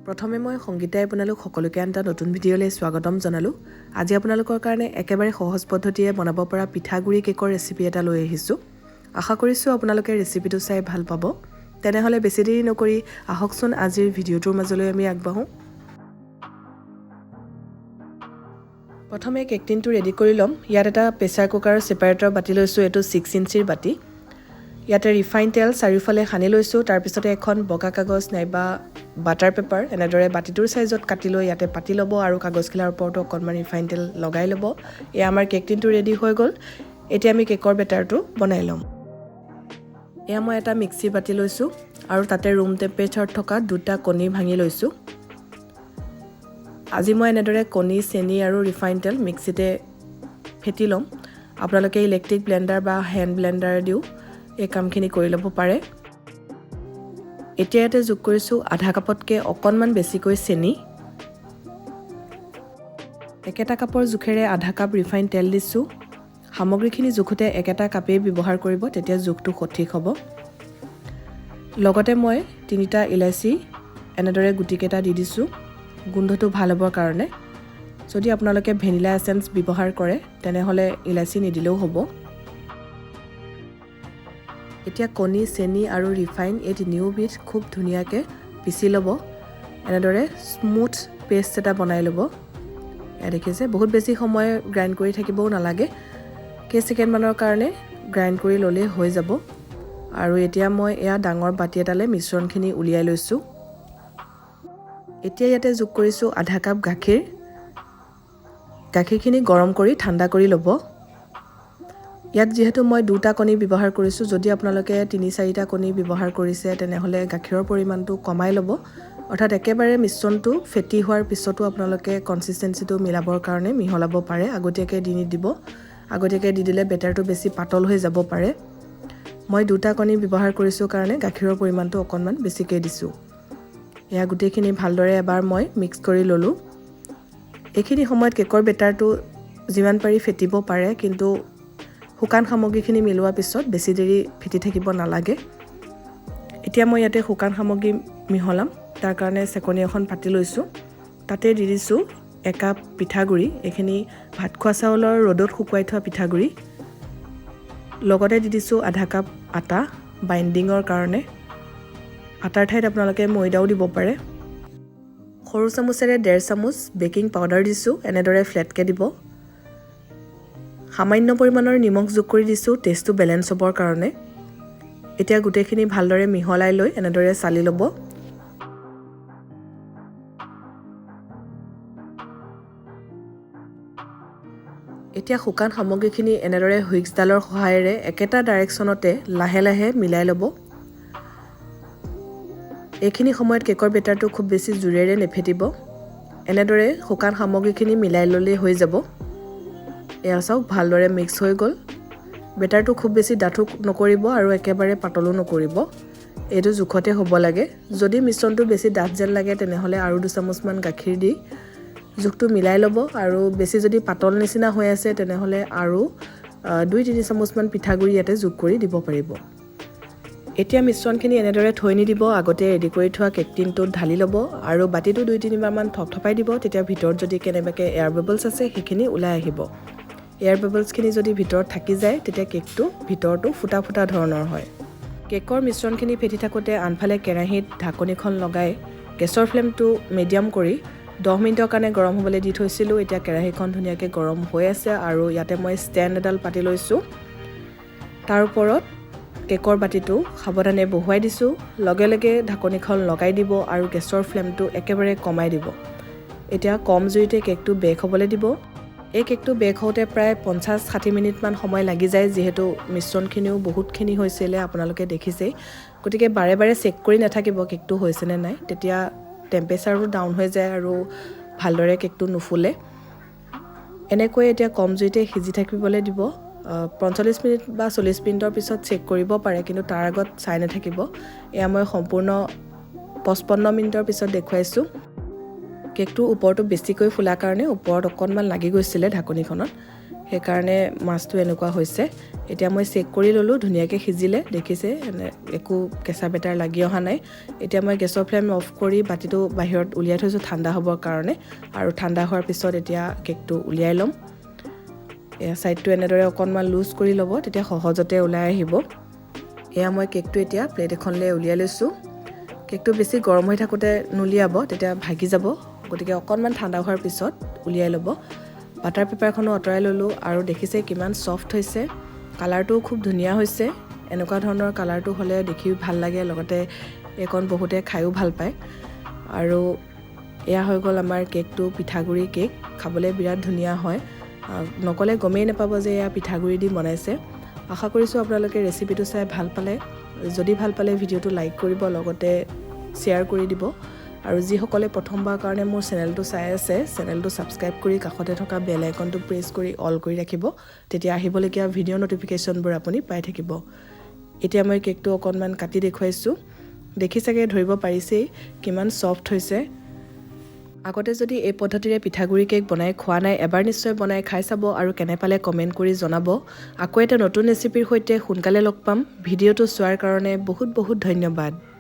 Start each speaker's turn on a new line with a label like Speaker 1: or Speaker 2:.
Speaker 1: প্ৰথমে মই সংগীতাই আপোনালোক সকলোকে এটা নতুন ভিডিঅ'লৈ স্বাগতম জনালোঁ। আজি আপোনালোকৰ কাৰণে একেবাৰে সহজ পদ্ধতিৰে বনাব পৰা পিঠাগুৰি কেকৰ ৰেচিপি এটা লৈ আহিছোঁ। আশা কৰিছোঁ আপোনালোকে ৰেচিপিটো চাই ভাল পাব। তেনেহ'লে বেছি দেৰি নকৰি আহকচোন আজিৰ ভিডিঅ'টোৰ মাজলৈ আমি আগবাঢ়োঁ। প্ৰথমে কেক টিনটো ৰেডি কৰি ল'ম। ইয়াত এটা প্ৰেছাৰ কুকাৰৰ ছেপাৰেটৰ বাতি লৈছোঁ, এইটো 6 ইঞ্চিৰ বাতি। ইয়াতে ৰিফাইন তেল চাৰিওফালে সানি লৈছোঁ। তাৰপিছতে এখন বগা কাগজ নাইবা বাটাৰ পেপাৰ এনেদৰে বাতিটোৰ চাইজত কাটি লৈ ইয়াতে পাতি ল'ব আৰু কাগজখিলাৰ ওপৰতো অকণমান ৰিফাইন তেল লগাই ল'ব। এয়া আমাৰ কেক টিনটো ৰেডি হৈ গ'ল। এতিয়া আমি কেকৰ বেটাৰটো বনাই ল'ম। এয়া মই এটা মিক্সি বাতি লৈছোঁ আৰু তাতে ৰুম টেম্পাৰেচাৰত থকা 2টা কণী ভাঙি লৈছোঁ। আজি মই এনেদৰে কণী, চেনি আৰু ৰিফাইন তেল মিক্সিতে ফেটি ল'ম। আপোনালোকে ইলেক্ট্ৰিক ব্লেণ্ডাৰ বা হেণ্ড ব্লেণ্ডাৰ দিও এই কামখিনি কৰি ল'ব পাৰে। এতিয়া ইয়াতে যোগ কৰিছোঁ আধা কাপতকৈ অকণমান বেছিকৈ চেনি। একেটা কাপৰ জোখেৰে আধা কাপ ৰিফাইন তেল দিছোঁ। সামগ্ৰীখিনি জোখোতে একেটা কাপেই ব্যৱহাৰ কৰিব, তেতিয়া জোখটো সঠিক হ'ব। লগতে মই 3টা ইলাচি এনেদৰে গুটিকেইটা দি দিছোঁ গোন্ধটো ভাল হ'বৰ কাৰণে। যদি আপোনালোকে ভেনিলা এছেঞ্চ ব্যৱহাৰ কৰে তেনেহ'লে ইলাচি নিদিলেও হ'ব। এতিয়া কণী, চেনি আৰু ৰিফাইন এই তিনিওবিধ খুব ধুনীয়াকৈ পিচি ল'ব। এনেদৰে স্মুথ পেষ্ট এটা বনাই ল'ব। এয়া দেখিছে, বহুত বেছি সময় গ্ৰাইণ্ড কৰি থাকিবও নালাগে। কেইছেকেণ্ডমানৰ কাৰণে গ্ৰাইণ্ড কৰি ল'লেই হৈ যাব। আৰু এতিয়া মই এয়া ডাঙৰ বাতি এটালৈ মিশ্ৰণখিনি উলিয়াই লৈছোঁ। এতিয়া ইয়াতে যোগ কৰিছোঁ আধা কাপ গাখীৰ। গাখীৰখিনি গৰম কৰি ঠাণ্ডা কৰি ল'ব। ইয়াত যিহেতু মই 2টা কণী ব্যৱহাৰ কৰিছোঁ, যদি আপোনালোকে 3-4টা কণী ব্যৱহাৰ কৰিছে তেনেহ'লে গাখীৰৰ পৰিমাণটো কমাই ল'ব। অৰ্থাৎ একেবাৰে মিশ্ৰণটো ফেটি হোৱাৰ পিছতো আপোনালোকে কনচিষ্টেঞ্চিটো মিলাবৰ কাৰণে মিহলাব পাৰে। আগতীয়াকৈ দি নিদিব। আগতীয়াকৈ দি দিলে বেটাৰটো বেছি পাতল হৈ যাব পাৰে। মই 2টা কণী ব্যৱহাৰ কৰিছোঁ কাৰণে গাখীৰৰ পৰিমাণটো অকণমান বেছিকৈ দিছোঁ। এয়া গোটেইখিনি ভালদৰে এবাৰ মই মিক্স কৰি ল'লোঁ। এইখিনি সময়ত কেকৰ বেটাৰটো যিমান পাৰি ফেটিব পাৰে, কিন্তু শুকান সামগ্ৰীখিনি মিলোৱাৰ পিছত বেছি দেৰি ফেটি থাকিব নালাগে। এতিয়া মই ইয়াতে শুকান সামগ্ৰী মিহলাম। তাৰ কাৰণে চেকনি এখন পাতি লৈছোঁ। তাতে দি দিছোঁ একাপ পিঠাগুড়ি। এইখিনি ভাত খোৱা চাউলৰ ৰ'দত শুকুৱাই থোৱা পিঠাগুড়ি। লগতে দি দিছোঁ আধা কাপ আটা বাইণ্ডিঙৰ কাৰণে। আটাৰ ঠাইত আপোনালোকে ময়দাও দিব পাৰে। সৰু চামুচেৰে 1.5 চামুচ বেকিং পাউডাৰ দিছোঁ। এনেদৰে ফ্লেটকৈ দিব। সামান্য পৰিমাণৰ নিমখ যোগ কৰি দিছোঁ টেষ্টটো বেলেঞ্চ হ'বৰ কাৰণে। এতিয়া গোটেইখিনি ভালদৰে মিহলাই লৈ এনেদৰে চালি ল'ব। এতিয়া শুকান সামগ্ৰীখিনি এনেদৰে হুইস্কডালৰ সহায়েৰে একেটা ডাইৰেকশ্যনতে লাহে লাহে মিলাই ল'ব। এইখিনি সময়ত কেকৰ বেটাৰটো খুব বেছি জোৰেৰে নেফেটিব। এনেদৰে শুকান সামগ্ৰীখিনি মিলাই ল'লেই হৈ যাব। এয়া চাওক, ভালদৰে মিক্স হৈ গ'ল। বেটাৰটো খুব বেছি ডাঠো নকৰিব আৰু একেবাৰে পাতলো নকৰিব। এইটো জোখতে হ'ব লাগে। যদি মিশ্ৰণটো বেছি ডাঠ যেন লাগে তেনেহ'লে আৰু 2 চামুচমান গাখীৰ দি জোখটো মিলাই ল'ব। আৰু বেছি যদি পাতল নিচিনা হৈ আছে তেনেহ'লে আৰু 2-3 চামুচমান পিঠাগুড়ি ইয়াতে যোগ কৰি দিব পাৰিব। এতিয়া মিশ্ৰণখিনি এনেদৰে থৈ নিদিব। আগতে ৰেডি কৰি থোৱা কেক টিনটোত ঢালি ল'ব আৰু বাতিটো 2-3বাৰমান থপথপাই দিব। তেতিয়া ভিতৰত যদি কেনেবাকৈ এয়াৰ বাবলছ আছে সেইখিনি ওলাই আহিব। এয়াৰ বাবলছখিনি যদি ভিতৰত থাকি যায় তেতিয়া কেকটো ভিতৰটো ফুটা ফুটা ধৰণৰ হয়। কেকৰ মিশ্ৰণখিনি ফেটি থাকোঁতে আনফালে কেৰাহীত ঢাকনিখন লগাই গেছৰ ফ্লেমটো মিডিয়াম কৰি 10 মিনিটৰ কাৰণে গৰম হ'বলৈ দি থৈছিলোঁ। এতিয়া কেৰাহীখন ধুনীয়াকৈ গৰম হৈ আছে আৰু ইয়াতে মই ষ্টেণ্ড এডাল পাতি লৈছোঁ। তাৰ ওপৰত কেকৰ বাতিটো সাৱধানে বহুৱাই দিছোঁ। লগে লগে ঢাকনিখন লগাই দিব আৰু গেছৰ ফ্লেমটো একেবাৰে কমাই দিব। এতিয়া কম জুইতে কেকটো বেক হ'বলৈ দিব। এই কেকটো বেক হওঁতে প্ৰায় 50-60 মিনিটমান সময় লাগি যায়, যিহেতু মিশ্ৰণখিনিও বহুতখিনি হৈছিলে আপোনালোকে দেখিছেই। গতিকে বাৰে বাৰে চেক কৰি নাথাকিব কেকটো হৈছেনে নাই, তেতিয়া টেম্পাৰেচাৰটো ডাউন হৈ যায় আৰু ভালদৰে কেকটো নুফুলে। এনেকৈ এতিয়া কম জুইতে সিজি থাকিবলৈ দিব। 45 মিনিট বা 40 মিনিটৰ পিছত চেক কৰিব পাৰে, কিন্তু তাৰ আগত চাই নাথাকিব। এয়া মই সম্পূৰ্ণ 55 মিনিটৰ পিছত দেখুৱাইছোঁ। কেকটো ওপৰটো বেছিকৈ ফুলাৰ কাৰণে ওপৰত অকণমান লাগি গৈছিলে ঢাকনিখনত। সেইকাৰণে মাছটো এনেকুৱা হৈছে এতিয়া মই চেক কৰি ল'লোঁ ধুনীয়াকৈ সিজিলে দেখিছে একো কেঁচা বেটাৰ লাগি অহা নাই এতিয়া মই গেছৰ ফ্লেম অফ কৰি বাতিটো বাহিৰত উলিয়াই থৈছোঁ ঠাণ্ডা হ'বৰ কাৰণে আৰু ঠাণ্ডা হোৱাৰ পিছত এতিয়া কেকটো উলিয়াই ল'ম এয়া সাইডটো এনেদৰে অকণমান লুজ কৰি ল'ব তেতিয়া সহজতে ওলাই আহিব এয়া মই কেকটো এতিয়া প্লেট এখনলৈ উলিয়াই লৈছোঁ কেকটো বেছি গৰম হৈ থাকোঁতে নুলিয়াব তেতিয়া ভাগি যাব গতিকে অকণমান ঠাণ্ডা হোৱাৰ পিছত উলিয়াই ল'ব বাটাৰ পেপাৰখনো আঁতৰাই ল'লোঁ আৰু দেখিছে কিমান ছফ্ট হৈছে কালাৰটো খুব ধুনীয়া হৈছে এনেকুৱা ধৰণৰ কালাৰটো হ'লে দেখি ভাল লাগে লগতে এইকণ বহুতে খায়ো ভাল পায় আৰু এয়া হৈ গ'ল আমাৰ কেকটো পিঠাগুৰি কেক খাবলৈ বিৰাট ধুনীয়া হয় নকলে গমেই নাপাব যে এয়া পিঠাগুৰি দি বনাইছে আশা কৰিছোঁ আপোনালোকে ৰেচিপিটো চাই ভাল পালে যদি ভাল পালে ভিডিঅ'টো লাইক কৰিব লগতে শ্বেয়াৰ কৰি দিব আৰু যিসকলে প্ৰথমবাৰৰ কাৰণে মোৰ চেনেলটো চাই আছে চেনেলটো ছাবস্ক্ৰাইব কৰি কাষতে থকা বেল আইকনটো প্ৰেছ কৰি অল কৰি ৰাখিব তেতিয়া আহিবলগীয়া ভিডিঅ' নটিফিকেশ্যনবোৰ আপুনি পাই থাকিব এতিয়া মই কেকটো অকণমান কাটি দেখুৱাইছোঁ দেখি চাগে ধৰিব পাৰিছেই কিমান ছফ্ট হৈছে আগতে যদি এই পদ্ধতিৰে পিঠাগুৰি কেক বনাই খোৱা নাই এবাৰ নিশ্চয় বনাই খাই চাব আৰু কেনে পালে কমেণ্ট কৰি জনাব আকৌ এটা নতুন ৰেচিপিৰ সৈতে সোনকালে লগ পাম ভিডিঅ'টো চোৱাৰ কাৰণে বহুত বহুত ধন্যবাদ